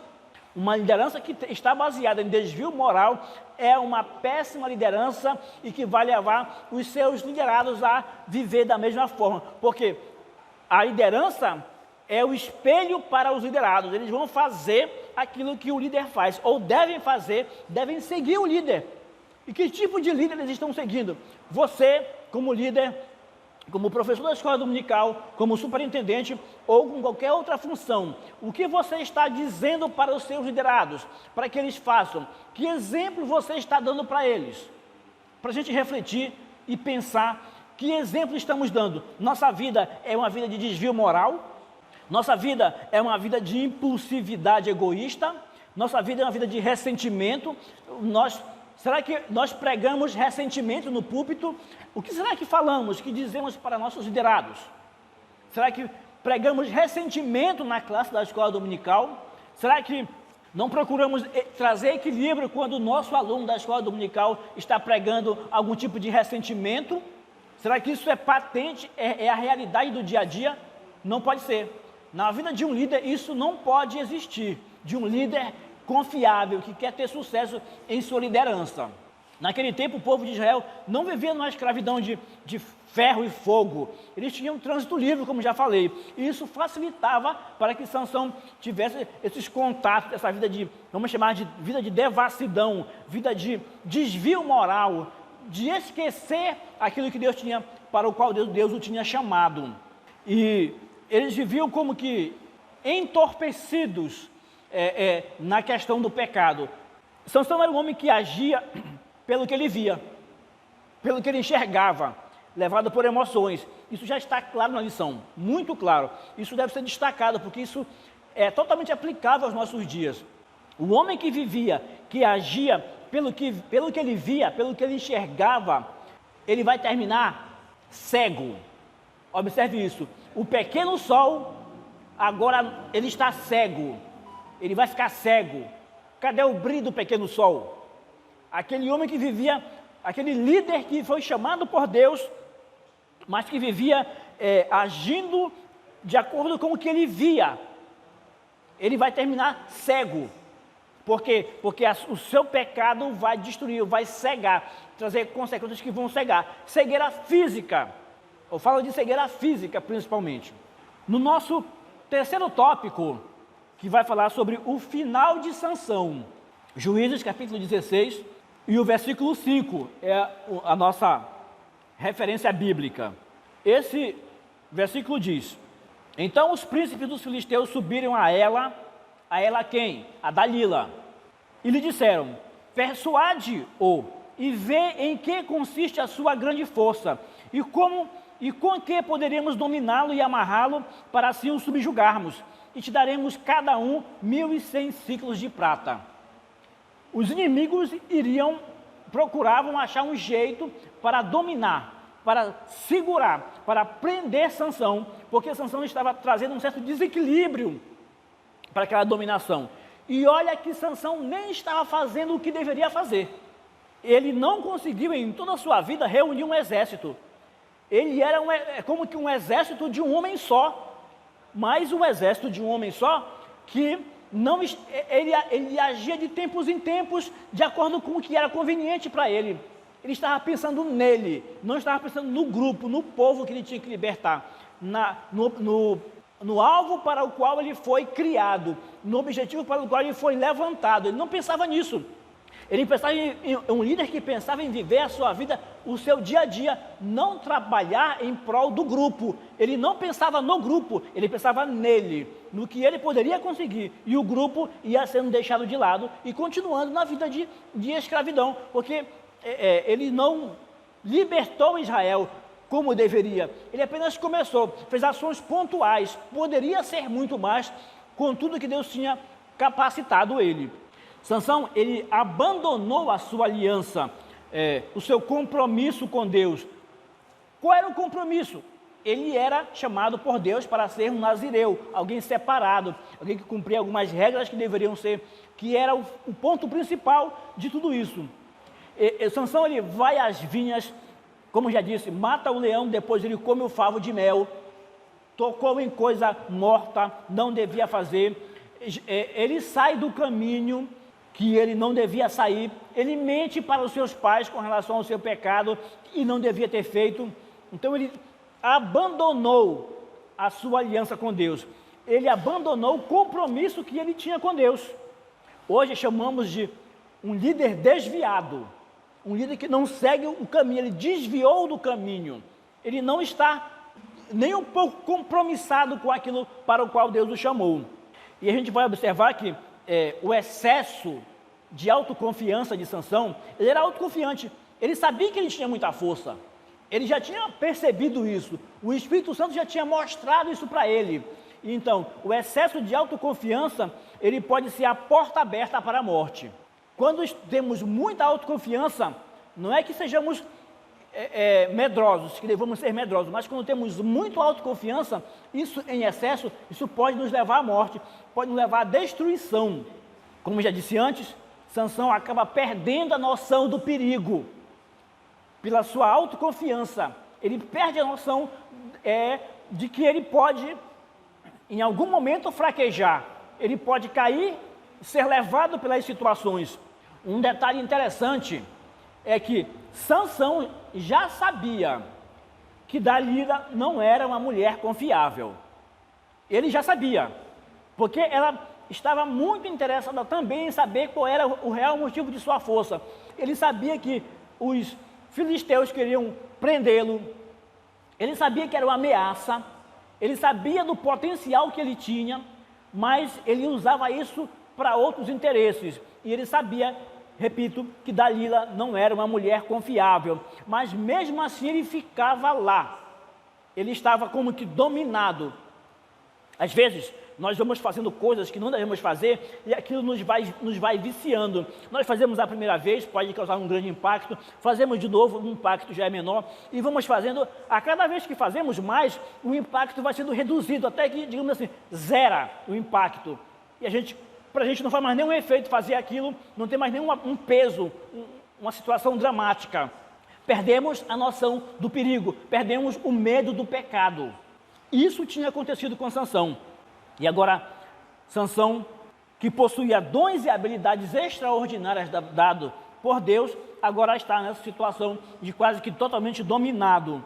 S1: Uma liderança que está baseada em desvio moral é uma péssima liderança e que vai levar os seus liderados a viver da mesma forma, porque a liderança é o espelho para os liderados. Eles vão fazer aquilo que o líder faz, ou devem fazer, devem seguir o líder. E que tipo de líder eles estão seguindo? Você, como líder, como professor da escola dominical, como superintendente ou com qualquer outra função, o que você está dizendo para os seus liderados, para que eles façam? Que exemplo você está dando para eles? Para a gente refletir e pensar Que exemplo estamos dando? Nossa vida é uma vida de desvio moral? Nossa vida é uma vida de impulsividade egoísta? Nossa vida é uma vida de ressentimento? Será que nós pregamos ressentimento no púlpito? O que será que falamos, que dizemos para nossos liderados? Será que pregamos ressentimento na classe da escola dominical? Será que não procuramos trazer equilíbrio quando o nosso aluno da escola dominical está pregando algum tipo de ressentimento? Será que isso é patente, é a realidade do dia a dia? Não pode ser. Na vida de um líder, isso não pode existir. De um líder confiável, que quer ter sucesso em sua liderança. Naquele tempo, o povo de Israel não vivia numa escravidão de ferro e fogo. Eles tinham um trânsito livre, como já falei. E isso facilitava para que Sansão tivesse esses contatos, essa vida de, vamos chamar de vida de devassidão, vida de desvio moral, de esquecer aquilo que Deus tinha, para o qual Deus o tinha chamado. E eles viviam como que entorpecidos na questão do pecado. Sansão era um homem que agia pelo que ele via, pelo que ele enxergava, levado por emoções. Isso já está claro na lição, muito claro. Isso deve ser destacado, porque isso é totalmente aplicável aos nossos dias. O homem que vivia, que agia pelo que ele via, pelo que ele enxergava, ele vai terminar cego. Observe isso. O pequeno sol, agora ele está cego. Ele vai ficar cego. Cadê o brilho do pequeno sol? Aquele homem que vivia, aquele líder que foi chamado por Deus, mas que vivia agindo de acordo com o que ele via, ele vai terminar cego. Por quê? Porque o seu pecado vai destruir, vai cegar, trazer consequências que vão cegar. Cegueira física. Eu falo de cegueira física, principalmente. No nosso terceiro tópico, que vai falar sobre o final de Sansão, Juízes capítulo 16, e o versículo 5 é a nossa referência bíblica. Esse versículo diz: então os príncipes dos filisteus subiram a ela quem? A Dalila, e lhe disseram: persuade-o e vê em que consiste a sua grande força, e com que poderíamos dominá-lo e amarrá-lo para assim o subjugarmos, e te daremos cada um 1.100 ciclos de prata. Os inimigos procuravam achar um jeito para dominar, para segurar, para prender Sansão, porque Sansão estava trazendo um certo desequilíbrio para aquela dominação. E olha que Sansão nem estava fazendo o que deveria fazer. Ele não conseguiu em toda a sua vida reunir um exército. Ele era como que um exército de um homem só, mas um exército de um homem só que ele agia de tempos em tempos de acordo com o que era conveniente para ele. Ele estava pensando nele, não estava pensando no grupo, no povo que ele tinha que libertar, no alvo para o qual ele foi criado, no objetivo para o qual ele foi levantado. Ele não pensava nisso. Ele pensava em um líder que pensava em viver a sua vida, o seu dia a dia, não trabalhar em prol do grupo. Ele não pensava no grupo, ele pensava nele, no que ele poderia conseguir. E o grupo ia sendo deixado de lado e continuando na vida de escravidão, porque ele não libertou Israel como deveria. Ele apenas começou, fez ações pontuais, poderia ser muito mais com tudo que Deus tinha capacitado ele. Sansão, ele abandonou a sua aliança, o seu compromisso com Deus. Qual era o compromisso? Ele era chamado por Deus para ser um nazireu, alguém separado, alguém que cumpria algumas regras que deveriam ser, que era o ponto principal de tudo isso. Sansão, ele vai às vinhas, como já disse, mata o leão, depois ele come o favo de mel, tocou em coisa morta, não devia fazer, ele sai do caminho que ele não devia sair, ele mente para os seus pais com relação ao seu pecado e não devia ter feito. Então ele abandonou a sua aliança com Deus, ele abandonou o compromisso que ele tinha com Deus. Hoje chamamos de um líder desviado, um líder que não segue o caminho, ele desviou do caminho, ele não está nem um pouco compromissado com aquilo para o qual Deus o chamou. E a gente vai observar que o excesso de autoconfiança de Sansão, ele era autoconfiante, ele sabia que ele tinha muita força, Ele já tinha percebido isso, o Espírito Santo já tinha mostrado isso para ele. Então, o excesso de autoconfiança, ele pode ser a porta aberta para a morte. Quando temos muita autoconfiança, não é que sejamos medrosos, que devemos ser medrosos, mas quando temos muita autoconfiança, isso em excesso, isso pode nos levar à morte, pode nos levar à destruição. Como já disse antes, Sansão acaba perdendo a noção do perigo. Pela sua autoconfiança, ele perde a noção de que ele pode, em algum momento, fraquejar. Ele pode cair e ser levado pelas situações. Um detalhe interessante é que Sansão já sabia que Dalila não era uma mulher confiável. Ele já sabia, porque ela estava muito interessada também em saber qual era o real motivo de sua força. Ele sabia que os filisteus queriam prendê-lo, ele sabia que era uma ameaça, ele sabia do potencial que ele tinha, mas ele usava isso para outros interesses. E ele sabia, repito, que Dalila não era uma mulher confiável, mas mesmo assim ele ficava lá. Ele estava como que dominado. Às vezes, nós vamos fazendo coisas que não devemos fazer e aquilo nos vai viciando. Nós fazemos a primeira vez, pode causar um grande impacto, fazemos de novo, o impacto já é menor, e vamos fazendo, a cada vez que fazemos mais, o impacto vai sendo reduzido, até que, digamos assim, zera o impacto. E para a gente não faz mais nenhum efeito fazer aquilo, não tem mais nenhum peso, uma situação dramática. Perdemos a noção do perigo, perdemos o medo do pecado. Isso tinha acontecido com Sansão. E agora, Sansão, que possuía dons e habilidades extraordinárias dado por Deus, agora está nessa situação de quase que totalmente dominado.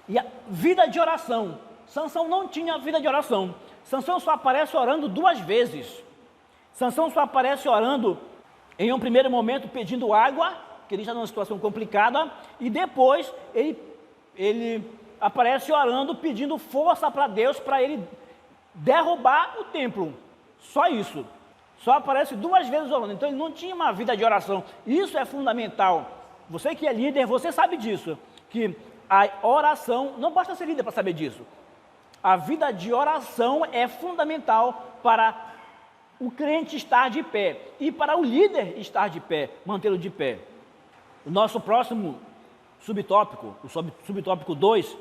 S1: E a vida de oração. Sansão não tinha vida de oração. Sansão só aparece orando 2 vezes. Sansão só aparece orando em um primeiro momento pedindo água, que ele está numa situação complicada, e depois ele aparece orando pedindo força para Deus, para ele derrubar o templo. Só isso. Só aparece 2 vezes orando. Então ele não tinha uma vida de oração. Isso é fundamental. Você que é líder, você sabe disso, que a oração, não basta ser líder para saber disso. A vida de oração é fundamental para o crente estar de pé e para o líder estar de pé, mantê-lo de pé. O nosso próximo subtópico, o subtópico 2,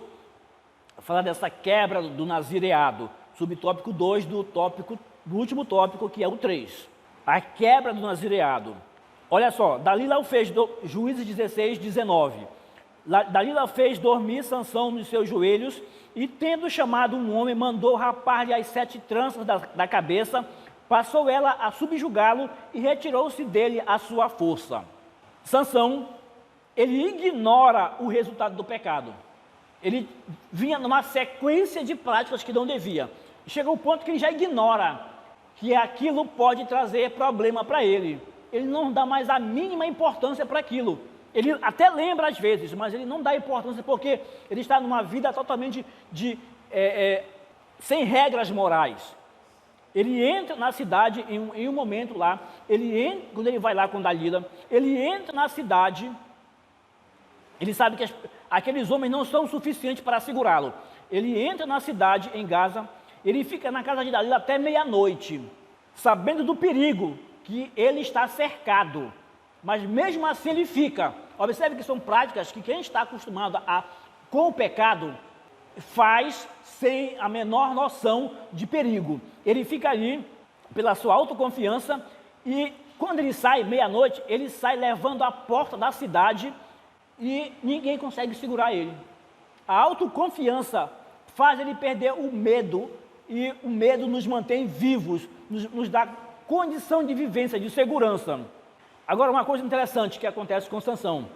S1: falar dessa quebra do nazireado. Subtópico 2 do último tópico, que é o 3. A quebra do nazireado. Olha só, Dalila o fez, Juízes 16, 19. Dalila fez dormir Sansão nos seus joelhos e, tendo chamado um homem, mandou rapar-lhe as 7 tranças da cabeça, passou ela a subjugá-lo e retirou-se dele a sua força. Sansão, ele ignora o resultado do pecado. Ele vinha numa sequência de práticas que não devia. Chega ao ponto que ele já ignora que aquilo pode trazer problema para ele. Ele não dá mais a mínima importância para aquilo. Ele até lembra às vezes, mas ele não dá importância porque ele está numa vida totalmente sem regras morais. Ele entra na cidade em um momento lá, quando ele vai lá com Dalila, ele entra na cidade, ele sabe que aqueles homens não são suficientes para segurá-lo. Ele entra na cidade, em Gaza, ele fica na casa de Dalila até meia-noite, sabendo do perigo, que ele está cercado. Mas mesmo assim ele fica. Observe que são práticas que quem está acostumado com o pecado faz sem a menor noção de perigo. Ele fica ali pela sua autoconfiança e quando ele sai meia-noite, ele sai levando a porta da cidade e ninguém consegue segurar ele. A autoconfiança faz ele perder o medo e o medo nos mantém vivos, nos dá condição de vivência, de segurança. Agora, uma coisa interessante que acontece com Sansão.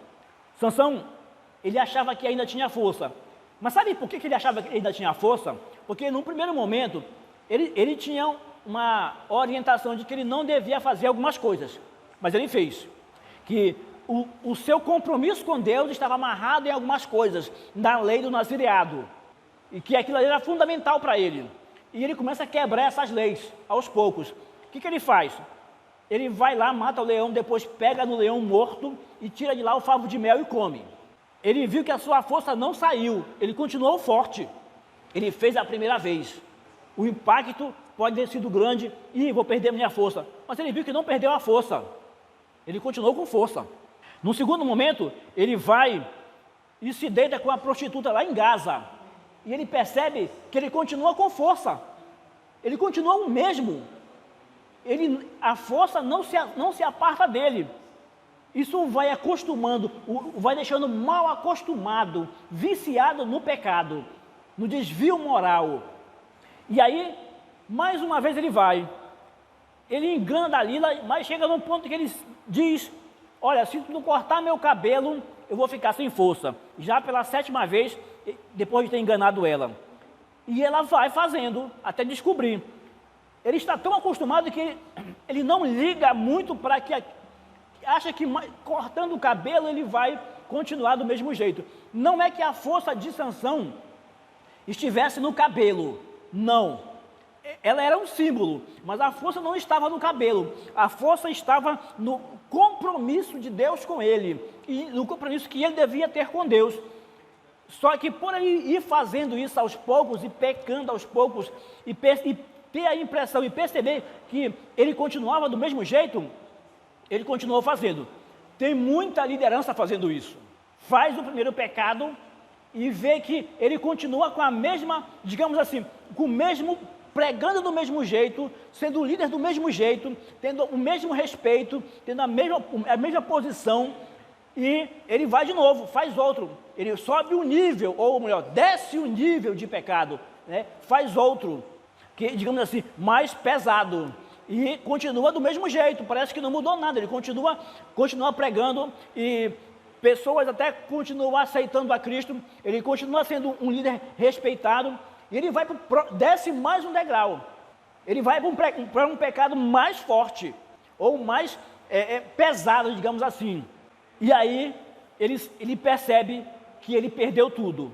S1: Sansão, ele achava que ainda tinha força. Mas sabe por que ele achava que ainda tinha força? Porque no primeiro momento, ele tinha uma orientação de que ele não devia fazer algumas coisas. Mas ele fez. Que o seu compromisso com Deus estava amarrado em algumas coisas, na lei do nazireado. E que aquilo era fundamental para ele. E ele começa a quebrar essas leis, aos poucos. O que ele faz? Ele vai lá, mata o leão, depois pega no leão morto e tira de lá o favo de mel e come. Ele viu que a sua força não saiu, ele continuou forte. Ele fez a primeira vez. O impacto pode ter sido grande, e vou perder minha força. Mas ele viu que não perdeu a força. Ele continuou com força. No segundo momento, ele vai e se deita com a prostituta lá em Gaza. E ele percebe que ele continua com força. Ele continua o mesmo. A força não se aparta dele. Isso vai acostumando, vai deixando mal acostumado, viciado no pecado, no desvio moral. E aí, mais uma vez ele engana Dalila, mas chega num ponto que ele diz: olha, se tu não cortar meu cabelo, eu vou ficar sem força. Já pela 7ª vez, depois de ter enganado ela. E ela vai fazendo, até descobrir. Ele está tão acostumado que ele não liga muito para que acha que cortando o cabelo ele vai continuar do mesmo jeito. Não é que a força de Sansão estivesse no cabelo, não. Ela era um símbolo, mas a força não estava no cabelo. A força estava no compromisso de Deus com ele e no compromisso que ele devia ter com Deus. Só que por ele ir fazendo isso aos poucos e pecando aos poucos e ter a impressão e perceber que ele continuava do mesmo jeito, ele continuou fazendo. Tem muita liderança fazendo isso. Faz o primeiro pecado e vê que ele continua com a mesma, digamos assim, com o mesmo, pregando do mesmo jeito, sendo líder do mesmo jeito, tendo o mesmo respeito, tendo a mesma posição, e ele vai de novo, faz outro. Ele sobe o nível, ou melhor, desce o nível de pecado, né? Faz outro, que, digamos assim, mais pesado. E continua do mesmo jeito, parece que não mudou nada, ele continua pregando, e pessoas até continuam aceitando a Cristo, ele continua sendo um líder respeitado, e ele desce mais um degrau, ele vai para um pecado mais forte, ou mais pesado, digamos assim. E aí ele percebe que ele perdeu tudo,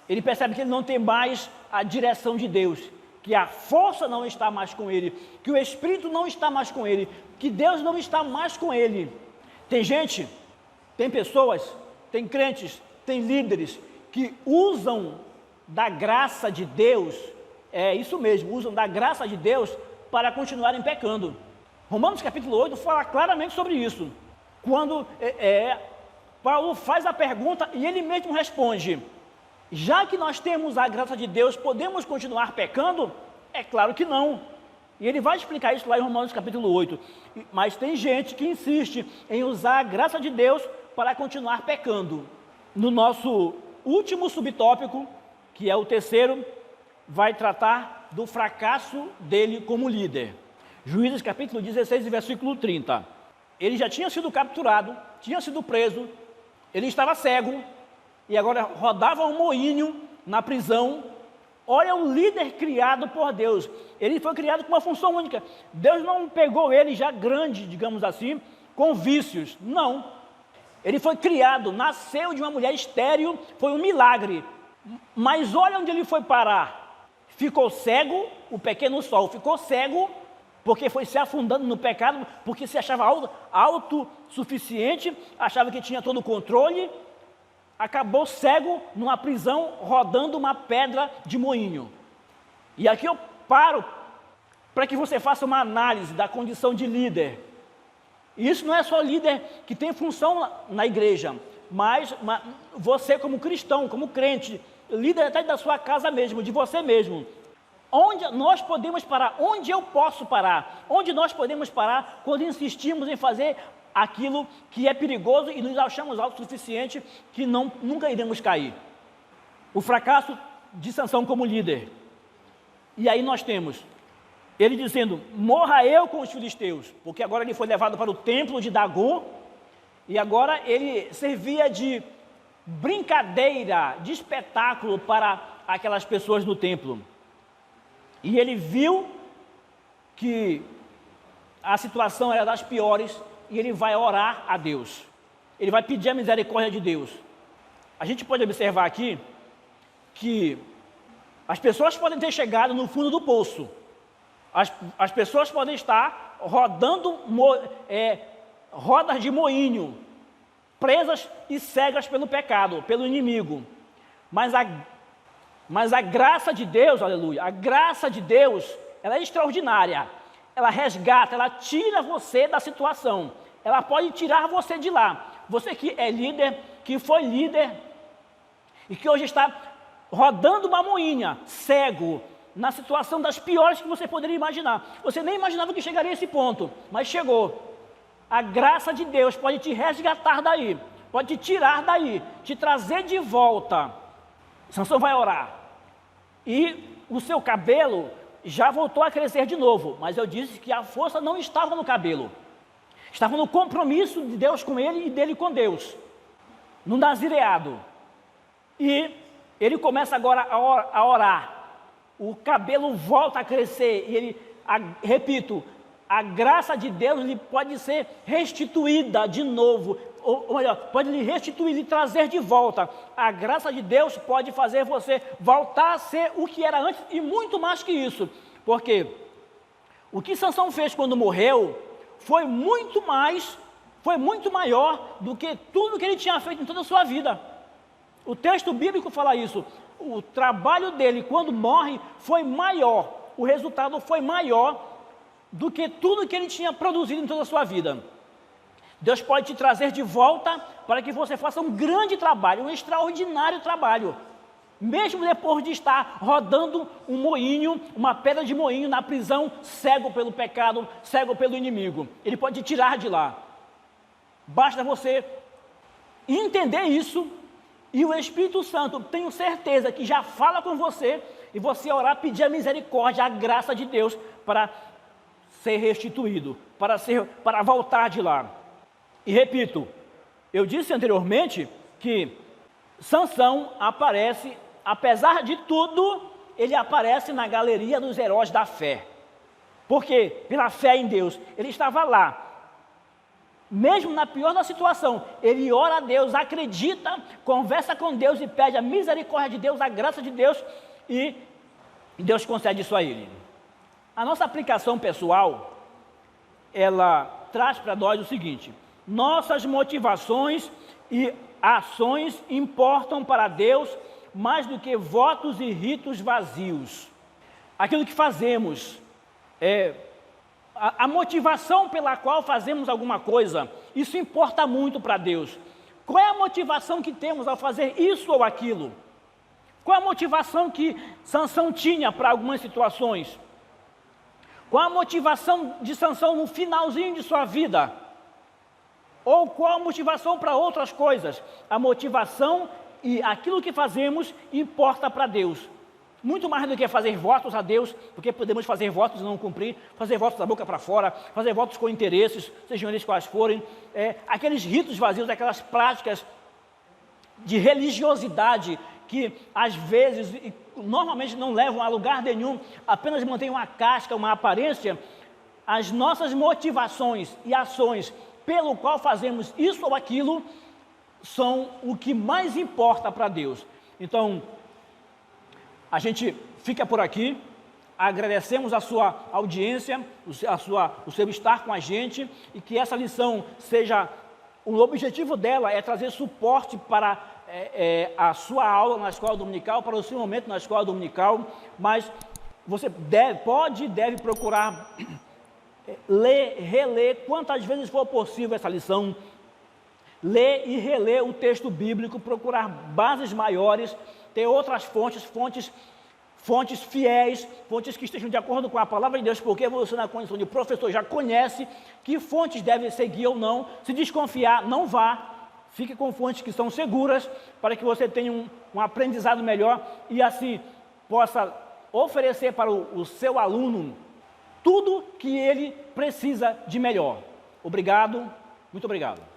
S1: ele percebe que ele não tem mais a direção de Deus, que a força não está mais com ele, que o Espírito não está mais com ele, que Deus não está mais com ele. Tem pessoas, tem crentes, tem líderes que usam da graça de Deus, isso mesmo, usam da graça de Deus para continuarem pecando. Romanos capítulo 8 fala claramente sobre isso. Quando Paulo faz a pergunta e ele mesmo responde: já que nós temos a graça de Deus, podemos continuar pecando? É claro que não. E ele vai explicar isso lá em Romanos capítulo 8. Mas tem gente que insiste em usar a graça de Deus para continuar pecando. No nosso último subtópico, que é o terceiro, vai tratar do fracasso dele como líder. Juízes capítulo 16, versículo 30. Ele já tinha sido capturado, tinha sido preso, ele estava cego, e agora rodava um moinho na prisão. Olha o líder criado por Deus. Ele foi criado com uma função única. Deus não pegou ele já grande, digamos assim, com vícios. Não. Ele foi criado, nasceu de uma mulher estéril, foi um milagre. Mas olha onde ele foi parar. Ficou cego, o pequeno sol ficou cego, porque foi se afundando no pecado, porque se achava autossuficiente, achava que tinha todo o controle. Acabou cego numa prisão, rodando uma pedra de moinho. E aqui eu paro para que você faça uma análise da condição de líder. E isso não é só líder que tem função na igreja, mas você como cristão, como crente, líder até da sua casa mesmo, de você mesmo. Onde nós podemos parar? Onde eu posso parar? Onde nós podemos parar quando insistimos em fazer aquilo que é perigoso e nos achamos autossuficientes, que nunca iremos cair? O fracasso de Sansão como líder. E aí nós temos ele dizendo: morra eu com os filisteus, porque agora ele foi levado para o templo de Dagon, e agora ele servia de brincadeira, de espetáculo para aquelas pessoas no templo. E ele viu que a situação era das piores, e ele vai orar a Deus. Ele vai pedir a misericórdia de Deus. A gente pode observar aqui que as pessoas podem ter chegado no fundo do poço. As pessoas podem estar rodando rodas de moinho, presas e cegas pelo pecado, pelo inimigo. Mas a graça de Deus, aleluia, a graça de Deus, ela é extraordinária. Ela resgata, ela tira você da situação. Ela pode tirar você de lá. Você que é líder, que foi líder e que hoje está rodando uma moinha, cego, na situação das piores que você poderia imaginar. Você nem imaginava que chegaria a esse ponto, mas chegou. A graça de Deus pode te resgatar daí, pode te tirar daí, te trazer de volta. Sansão vai orar. E o seu cabelo já voltou a crescer de novo, mas eu disse que a força não estava no cabelo. Estava no compromisso de Deus com ele e dele com Deus. No nazireado. E ele começa agora a orar. O cabelo volta a crescer e ele, repito, a graça de Deus lhe pode ser restituída de novo, ou melhor, pode lhe restituir, lhe trazer de volta. A graça de Deus pode fazer você voltar a ser o que era antes e muito mais que isso, porque o que Sansão fez quando morreu foi muito maior do que tudo que ele tinha feito em toda a sua vida. O texto bíblico fala isso. O trabalho dele, quando morre, foi maior. O resultado foi maior do que tudo que ele tinha produzido em toda a sua vida. Deus pode te trazer de volta para que você faça um grande trabalho, um extraordinário trabalho. Mesmo depois de estar rodando um moinho, uma pedra de moinho na prisão, cego pelo pecado, cego pelo inimigo. Ele pode te tirar de lá. Basta você entender isso. E o Espírito Santo, tenho certeza que já fala com você, e você orar, pedir a misericórdia, a graça de Deus para ser restituído, para voltar de lá. E repito, eu disse anteriormente que Sansão aparece, apesar de tudo, ele aparece na galeria dos heróis da fé. Por quê? Pela fé em Deus. Ele estava lá. Mesmo na pior da situação, ele ora a Deus, acredita, conversa com Deus e pede a misericórdia de Deus, a graça de Deus, e Deus concede isso a ele. A nossa aplicação pessoal, ela traz para nós o seguinte: nossas motivações e ações importam para Deus mais do que votos e ritos vazios. Aquilo que fazemos a motivação pela qual fazemos alguma coisa, isso importa muito para Deus. Qual é a motivação que temos ao fazer isso ou aquilo? Qual é a motivação que Sansão tinha para algumas situações? Qual a motivação de Sansão no finalzinho de sua vida? Ou qual a motivação para outras coisas? A motivação e aquilo que fazemos importa para Deus. Muito mais do que fazer votos a Deus, porque podemos fazer votos e não cumprir, fazer votos da boca para fora, fazer votos com interesses, sejam eles quais forem, aqueles ritos vazios, aquelas práticas de religiosidade que às vezes, normalmente não levam a lugar nenhum, apenas mantêm uma casca, uma aparência. As nossas motivações e ações pelo qual fazemos isso ou aquilo são o que mais importa para Deus. Então, a gente fica por aqui, agradecemos a sua audiência, o seu estar com a gente, e que essa lição seja, o objetivo dela é trazer suporte para a sua aula na escola dominical, para o seu momento na escola dominical, mas você pode e deve procurar ler, reler, quantas vezes for possível essa lição, ler e reler o texto bíblico, procurar bases maiores, ter outras fontes fiéis, fontes que estejam de acordo com a palavra de Deus, porque você, na condição de professor, já conhece que fontes devem seguir ou não. Se desconfiar, não vá, fique com fontes que são seguras, para que você tenha um aprendizado melhor e assim possa oferecer para o seu aluno tudo que ele precisa de melhor. Obrigado, muito obrigado.